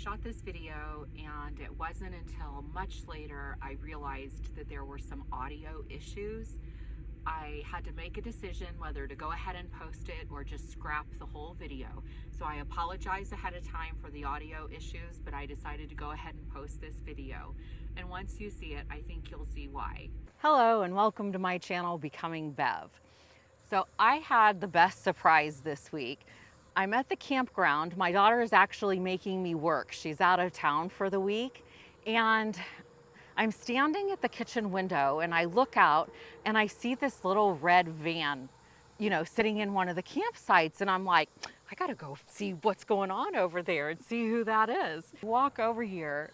shot this video, and it wasn't until much later I realized that there were some audio issues. I had to make a decision whether to go ahead and post it or just scrap the whole video. So I apologize ahead of time for the audio issues, but I decided to go ahead and post this video. And once you see it, I think you'll see why. Hello and welcome to my channel, Becoming Bev. So I had the best surprise this week. I'm at the campground. My daughter is actually making me work. She's out of town for the week, and I'm standing at the kitchen window and I look out and I see this little red van, you know, sitting in one of the campsites, and I'm like, I gotta go see what's going on over there and see who that is. I walk over here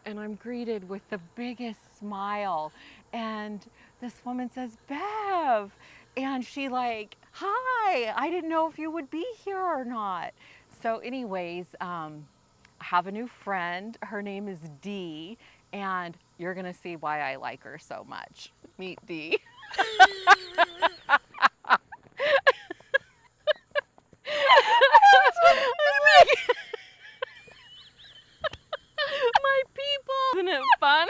and I'm greeted with the biggest smile, and this woman says, Bev, and she like, hi, I didn't know if you would be here or not. So anyways, I have a new friend. Her name is Dee, and you're gonna see why I like her so much. Meet Dee. My people. Isn't it fun?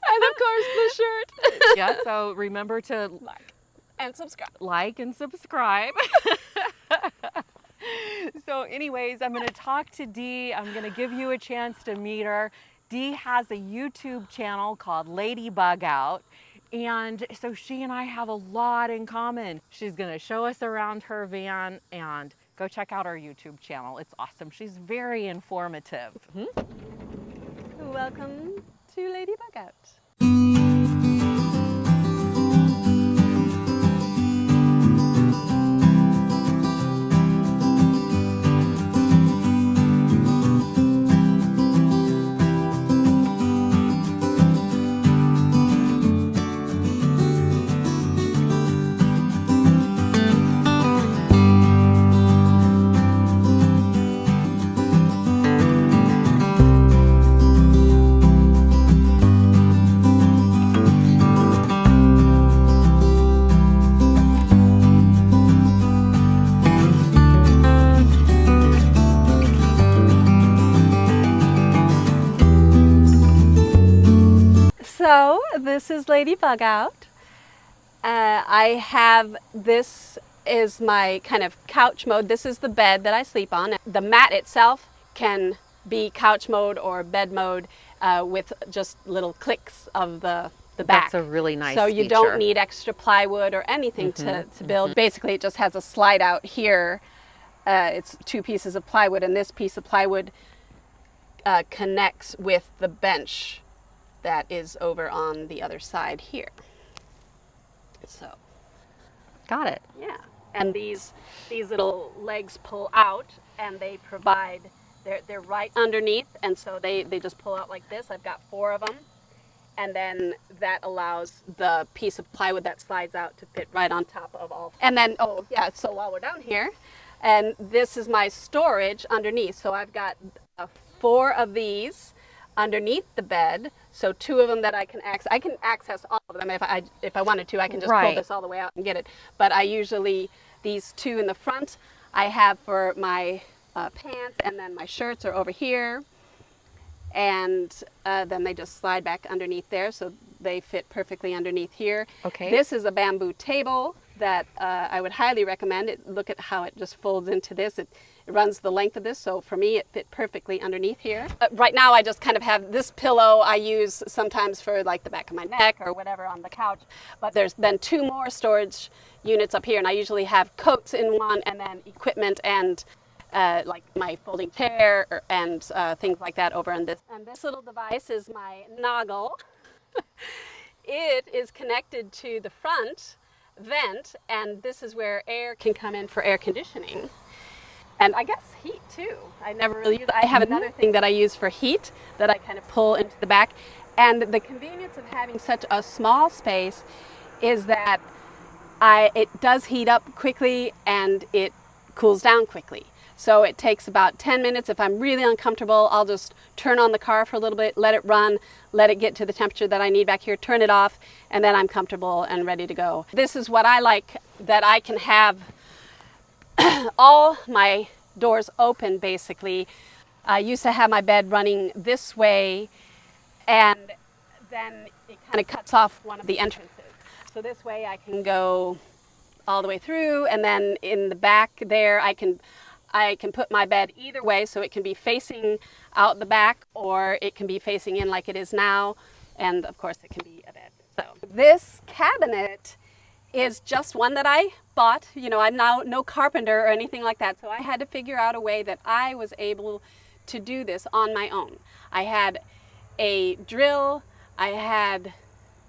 And of course the shirt. Yeah, so remember to Like and subscribe. Like and subscribe. So anyways, I'm going to talk to Dee. I'm going to give you a chance to meet her. Dee has a YouTube channel called Bugout, and so she and I have a lot in common. She's going to show us around her van, and go check out our YouTube channel. It's awesome. She's very informative. Welcome to Lady Bugout. So this is Lady Bugout. I have, this is my kind of couch mode. This is the bed that I sleep on. The mat itself can be couch mode or bed mode with just little clicks of the back. That's a really nice So you feature. don't need extra plywood or anything to build. Basically it just has a slide out here. It's two pieces of plywood, and this piece of plywood connects with the bench that is over on the other side here. So, Got it. yeah. And these little legs pull out, and they provide, they're right underneath, and so they just pull out like this. I've got 4 of them. And then that allows the piece of plywood that slides out to fit right on top of all. And then, oh yeah, so while we're down here, and this is my storage underneath. So I've got 4 of these underneath the bed, so 2 of them that I can access all of them. If I wanted to, I can just pull this all the way out and get it. But I usually, these 2 in the front I have for my pants, and then my shirts are over here, and then they just slide back underneath there, so they fit perfectly underneath here. Okay. This is a bamboo table that I would highly recommend. Look at how it just folds into this. It runs the length of this, so for me it fit perfectly underneath here. Right now I just kind of have this pillow I use sometimes for like the back of my neck or whatever on the couch, but there's then 2 more storage units up here, and I usually have coats in one, and then equipment and like my folding chair and things like that over in this. And this little device is my Noggle. It is connected to the front vent, and this is where air can come in for air conditioning. And I guess heat too. I never really use it. I have another thing that I use for heat that I kind of pull into the back. And the convenience of having such a small space is that it does heat up quickly and it cools down quickly. So it takes about 10 minutes. If I'm really uncomfortable, I'll just turn on the car for a little bit, let it run, let it get to the temperature that I need back here, turn it off, and then I'm comfortable and ready to go. This is what I like, that I can have all my doors open basically. I used to have my bed running this way, and then it kind of cuts off one of the entrances. So this way I can go all the way through, and then in the back there I can put my bed either way, so it can be facing out the back or it can be facing in like it is now, and of course it can be a bed. So this cabinet is just one that I bought. You know, I'm now no carpenter or anything like that, so I had to figure out a way that I was able to do this on my own. I had a drill, I had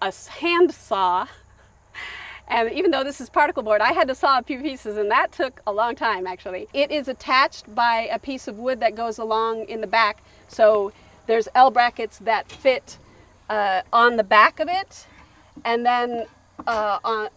a hand saw, and even though this is particle board, I had to saw a few pieces, and that took a long time actually. It is attached by a piece of wood that goes along in the back, so there's L brackets that fit on the back of it, and then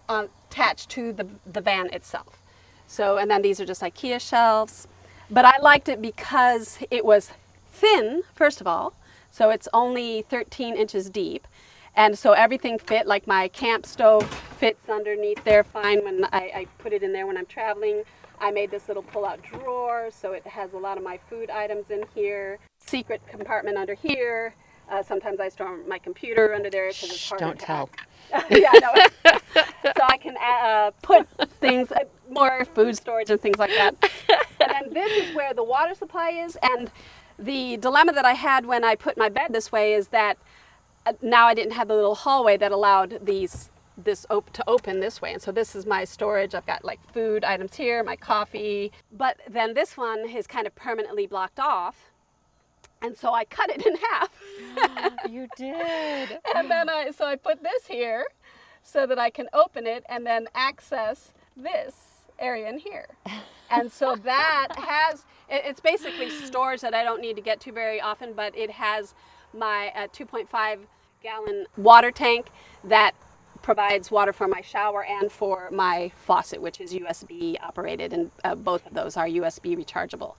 attached to the van itself. So, and then these are just IKEA shelves. But I liked it because it was thin, first of all, so it's only 13 inches deep. And so everything fit, like my camp stove fits underneath there fine when I put it in there when I'm traveling. I made this little pull-out drawer, so it has a lot of my food items in here. Secret compartment under here. Sometimes I store my computer under there because it's hard to Don't tell. Yeah, no. So I can put things, more food storage and things like that. And then this is where the water supply is. And the dilemma that I had when I put my bed this way is that now I didn't have the little hallway that allowed this to open this way. And so this is my storage. I've got like food items here, my coffee. But then this one is kind of permanently blocked off. And so I cut it in half. You did. And then so I put this here so that I can open it and then access this area in here. And so that has, it's basically storage that I don't need to get to very often, but it has my 2.5 gallon water tank that provides water for my shower and for my faucet, which is USB operated, and both of those are USB rechargeable.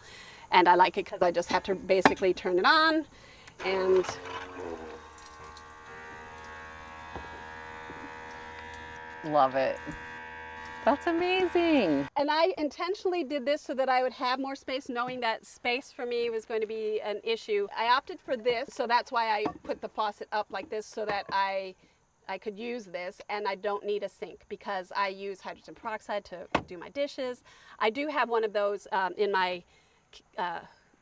And I like it because I just have to basically turn it on and Love it. That's amazing. And I intentionally did this so that I would have more space, knowing that space for me was going to be an issue. I opted for this, so that's why I put the faucet up like this so that I could use this, and I don't need a sink because I use hydrogen peroxide to do my dishes. I do have one of those in my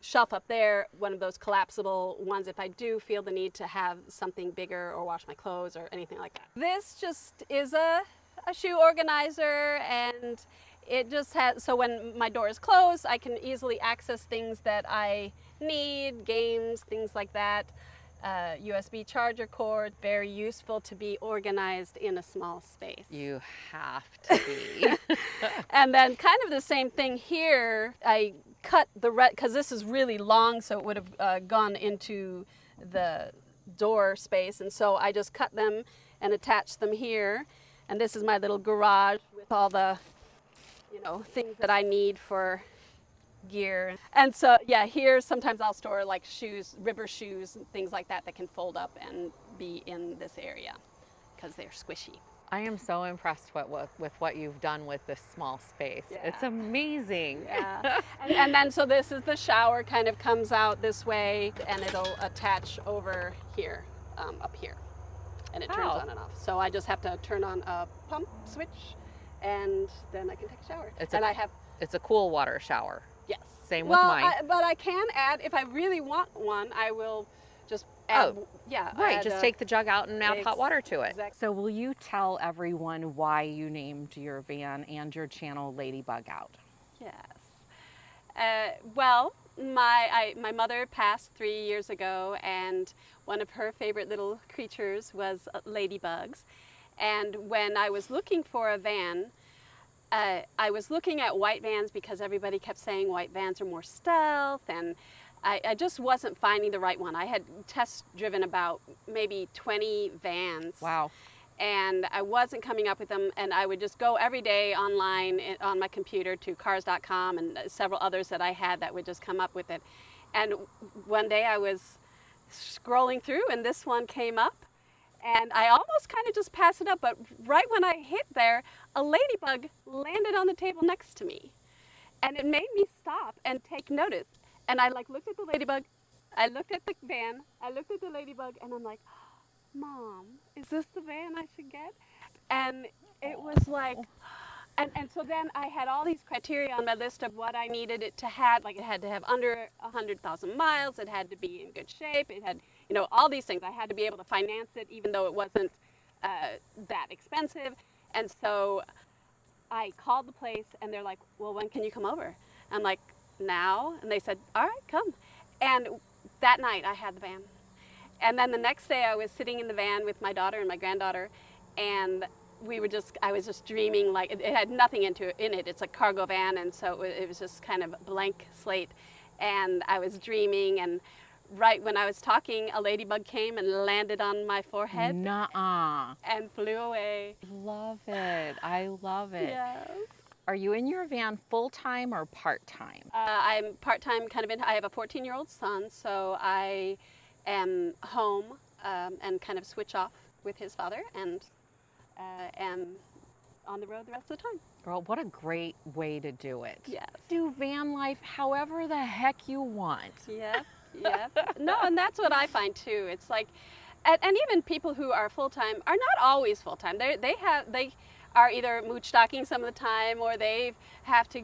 shelf up there, one of those collapsible ones if I do feel the need to have something bigger or wash my clothes or anything like that. This just is a shoe organizer, and it just has, so when my door is closed, I can easily access things that I need, games, things like that. USB charger cord, very useful to be organized in a small space. You have to be. And then kind of the same thing here, I cut the red, because this is really long, so it would have gone into the door space, and so I just cut them and attached them here. And this is my little garage with all the, things that I need for gear. And so, yeah, here sometimes I'll store like shoes, river shoes, and things like that can fold up and be in this area because they're squishy. I am so impressed with what you've done with this small space. Yeah. It's amazing. Yeah. And then so this is the shower, kind of comes out this way, and it'll attach over here, up here. And it turns on and off. So I just have to turn on a pump switch, and then I can take a shower. It's a cool water shower. Yes. Same with mine. But I can add, if I really want one, I will just add. Right. Just take the jug out and add hot water to it. Exactly. So will you tell everyone why you named your van and your channel Ladybug Out? Yes. Well, my mother passed 3 years ago, and one of her favorite little creatures was ladybugs. And when I was looking for a van, I was looking at white vans because everybody kept saying white vans are more stealth, and I just wasn't finding the right one. I had test driven about maybe 20 vans. Wow. And I wasn't coming up with them, and I would just go every day online on my computer to cars.com and several others that I had that would just come up with it. And one day I was scrolling through, and this one came up, and I almost kind of just passed it up, but right when I hit there, a ladybug landed on the table next to me. And it made me stop and take notice. And I like looked at the ladybug, I looked at the van, I looked at the ladybug, and I'm like, Mom, is this the van I should get? And it was like, and so then I had all these criteria on my list of what I needed it to have. Like it had to have under 100,000 miles. It had to be in good shape. It had, all these things. I had to be able to finance it, even though it wasn't that expensive. And so I called the place, and they're like, well, when can you come over? I'm like, now. And they said, all right, come. And that night I had the van. And then the next day I was sitting in the van with my daughter and my granddaughter, and I was just dreaming, like it had nothing in it. It's a cargo van, and so it was just kind of a blank slate. And I was dreaming, and right when I was talking, a ladybug came and landed on my forehead. Nuh-uh. And flew away. Love it. I love it. Yes. Are you in your van full-time or part-time? I'm part-time, I have a 14-year-old son, so I am home and kind of switch off with his father, and am on the road the rest of the time. Girl, what a great way to do it. Yes. Do van life however the heck you want. Yep, yep. No, and that's what I find too. It's like, and even people who are full-time are not always full-time. They are either mooch stocking some of the time, or they have to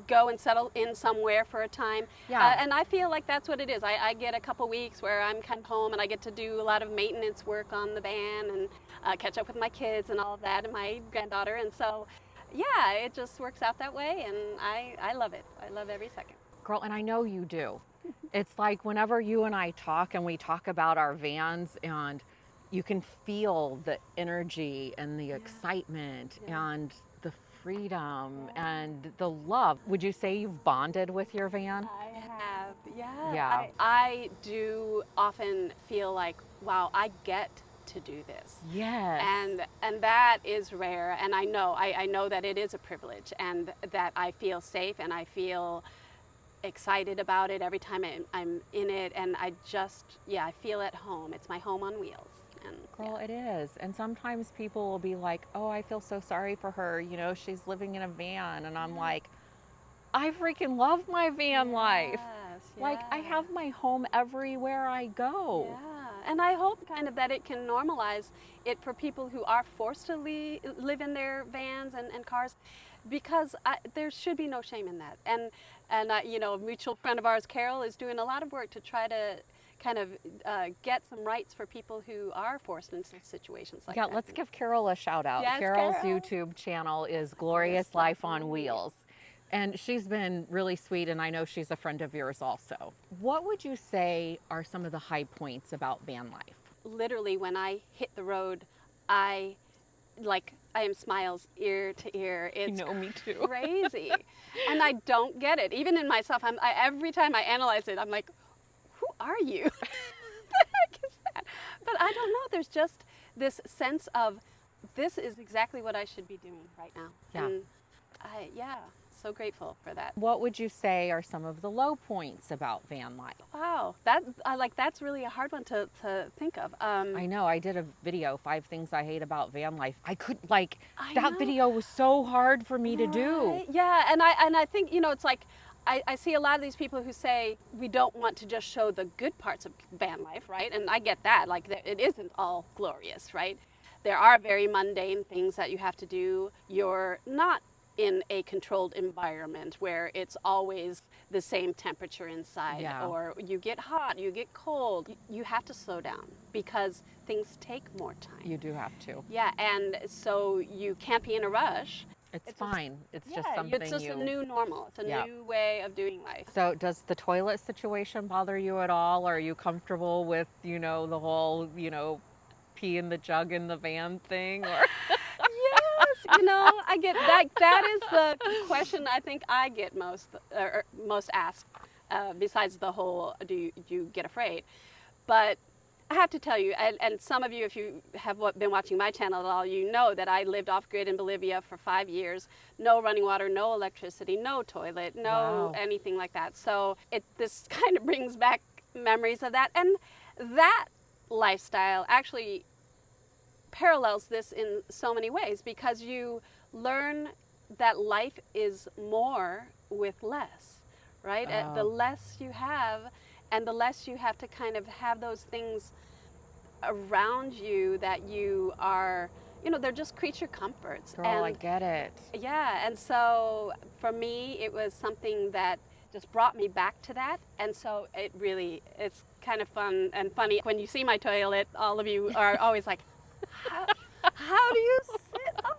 go and settle in somewhere for a time. Yeah. And I feel like that's what it is. I get a couple weeks where I'm kind of home, and I get to do a lot of maintenance work on the van, and catch up with my kids and all of that, and my granddaughter. And so, yeah, it just works out that way, and I love it. I love every second. Girl, and I know you do. It's like whenever you and I talk, and we talk about our vans, and you can feel the energy and the excitement and the freedom and the love. Would you say you've bonded with your van? I have, yeah. Yeah. I do often feel like, wow, I get to do this. Yes. And that is rare, and I know that it is a privilege, and that I feel safe, and I feel excited about it every time I'm in it, and I feel at home. It's my home on wheels. And, Girl, it is. And sometimes people will be like, oh, I feel so sorry for her. She's living in a van. And I'm like, I freaking love my van life. Like, I have my home everywhere I go. Yeah. And I hope kind of that it can normalize it for people who are forced to live in their vans and cars, because there should be no shame in that. And a mutual friend of ours, Carol, is doing a lot of work to try to kind of get some rights for people who are forced into situations like that. Yeah, let's give Carol a shout out. Yes, Carol's Carol. YouTube channel is Glorious Life on Wheels. And she's been really sweet, and I know she's a friend of yours also. What would you say are some of the high points about van life? Literally, when I hit the road, I am smiles ear to ear. It's me too. crazy. And I don't get it. Even in myself, every time I analyze it, I'm like, who are you? What the heck is that? But I don't know. There's just this sense of, this is exactly what I should be doing right now. Yeah. And so grateful for that. What would you say are some of the low points about van life? Wow, that's really a hard one to think of. I know, I did a video, 5 things I hate about van life. That know. video was so hard for me to do. Right. Yeah, and I think, it's like, I see a lot of these people who say we don't want to just show the good parts of van life, right? And I get that, like it isn't all glorious, right? There are very mundane things that you have to do. You're not in a controlled environment where it's always the same temperature inside, or you get hot, you get cold. You have to slow down because things take more time. You do have to. Yeah, and so you can't be in a rush. It's fine. It's just something it's just a new normal. It's a new way of doing life. So does the toilet situation bother you at all? Are you comfortable with, the whole, pee in the jug in the van thing? Or Yes, I get that. That is the question I think I get most asked, besides the whole, do you get afraid? But I have to tell you, and some of you, if you have been watching my channel at all, you know that I lived off-grid in Bolivia for 5 years. No running water, no electricity, no toilet, no anything like that. So this kind of brings back memories of that. And that lifestyle actually parallels this in so many ways, because you learn that life is more with less, right? Oh. The less you have, and the less you have to kind of have those things around you that you are, you know, they're just creature comforts. Girl, I get it. Yeah, and so for me, it was something that just brought me back to that. And so it's kind of fun and funny. When you see my toilet, all of you are always like, how do you sit on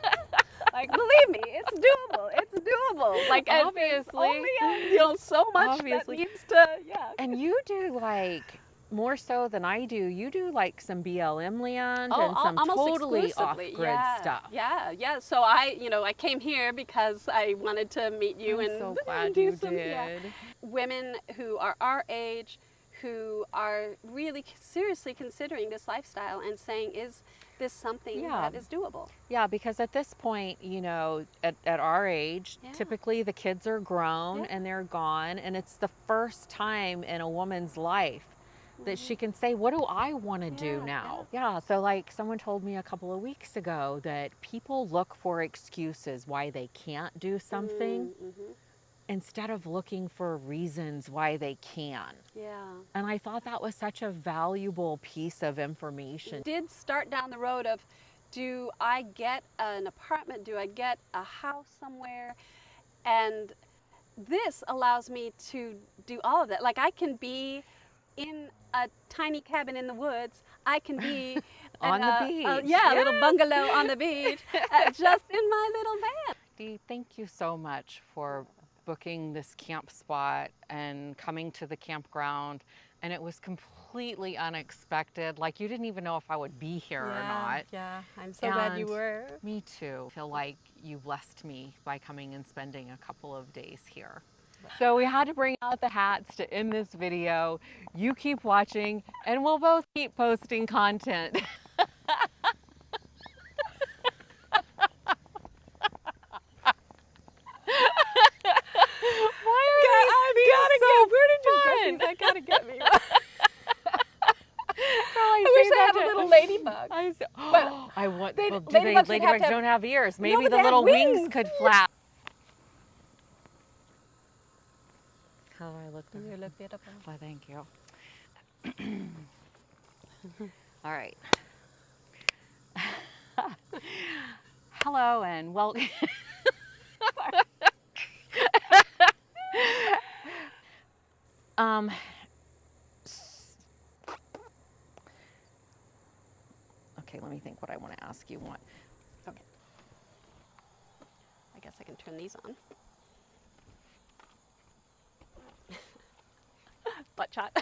that? Like, believe me, it's doable. It's doable. Like, Obviously. only, you know, so much Obviously. that needs to, yeah. And you do like, more so than I do, you do like some BLM land and some almost totally exclusively. off-grid Yeah, stuff. Yeah. So I came here because I wanted to meet you I'm and so glad do you some, did. Women who are our age, who are really seriously considering this lifestyle and saying, is this something that is doable? Yeah, because at this point, you know, at our age, typically the kids are grown and they're gone, and it's the first time in a woman's life that she can say, what do I want to do now? Yeah, so like someone told me a couple of weeks ago that people look for excuses why they can't do something instead of looking for reasons why they can. Yeah. And I thought that was such a valuable piece of information. Did start down the road of, do I get an apartment? Do I get a house somewhere? And this allows me to do all of that. Like, I can be in a tiny cabin in the woods. I can be On the beach. A little bungalow on the beach, just in my little van. Dee, thank you so much for booking this camp spot and coming to the campground. And it was completely unexpected. Like, you didn't even know if I would be here or not. Yeah, I'm so glad you were. Me too. I feel like you blessed me by coming and spending a couple of days here. So we had to bring out the hats to end this video. You keep watching and we'll both keep posting content. I gotta get me. I wish I had a little ladybug. Ladybugs don't have ears. Maybe but the they little have wings could flap. How do I look? You look beautiful. Why, thank you. All right. Hello and welcome. Okay, let me think what I want to ask you. Okay. I guess I can turn these on. Butt shot.